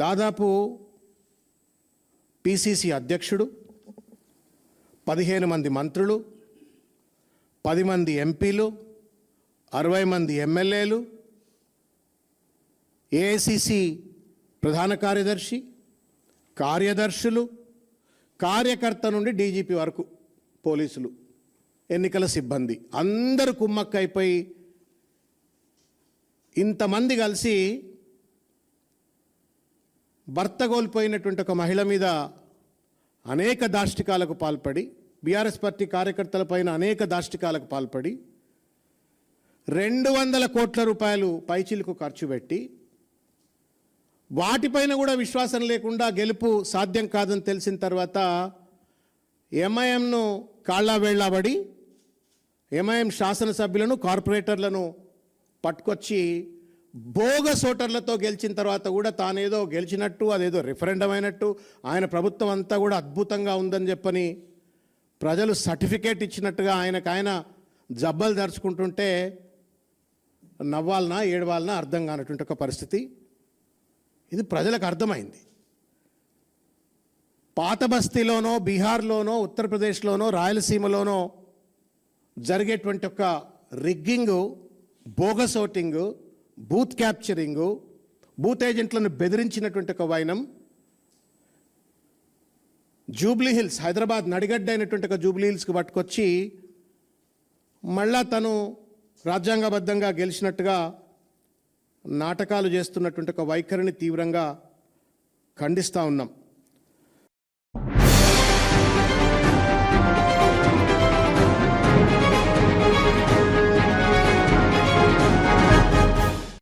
దాదాపు పిసిసి అధ్యక్షుడు, 15 మంది మంత్రులు, 10 మంది ఎంపీలు, 60 మంది ఎమ్మెల్యేలు, ఏఐసిసి ప్రధాన కార్యదర్శి, కార్యదర్శులు, కార్యకర్త నుండి డీజీపీ వరకు పోలీసులు, ఎన్నికల సిబ్బంది అందరూ కుమ్మక్కైపోయి ఇంతమంది కలిసి భర్త కోల్పోయినటువంటి ఒక మహిళ మీద అనేక దాష్టికాలకు పాల్పడి, బీఆర్ఎస్ పార్టీ కార్యకర్తలపైన అనేక దాష్టికాలకు పాల్పడి 200 కోట్ల రూపాయలు పైచిలకు ఖర్చు పెట్టి వాటిపైన కూడా విశ్వాసం లేకుండా గెలుపు సాధ్యం కాదని తెలిసిన తర్వాత ఎంఐఎంను కాళ్ళ వేళ్లాబడి ఎంఐఎం శాసనసభ్యులను, కార్పొరేటర్లను పట్టుకొచ్చి బోగస్ ఓటర్లతో గెలిచిన తర్వాత కూడా తానేదో గెలిచినట్టు, అదేదో రిఫరెండం అయినట్టు, ఆయన ప్రభుత్వం అంతా కూడా అద్భుతంగా ఉందని చెప్పని ప్రజలు సర్టిఫికేట్ ఇచ్చినట్టుగా ఆయన జబ్బలు దరుచుకుంటుంటే నవ్వాలనా ఏడవాలనా అర్థం కానటువంటి ఒక పరిస్థితి. ఇది ప్రజలకు అర్థమైంది. పాత బస్తీలోనో, బీహార్లోనో, ఉత్తరప్రదేశ్లోనో, రాయలసీమలోనో జరిగేటువంటి ఒక rigging, bogus voting, booth capturing, booth ఏజెంట్లను బెదిరించినటువంటి ఒక వైనం జూబ్లీ హిల్స్, హైదరాబాద్ నడిగడ్డ అయినటువంటి ఒక జూబ్లీ హిల్స్కి పట్టుకొచ్చి మళ్ళా తను రాజ్యాంగబద్ధంగా గెలిచినట్టుగా నాటకాలు చేస్తున్నటువంటి ఒక వైఖరిని తీవ్రంగా ఖండిస్తూ ఉన్నాం.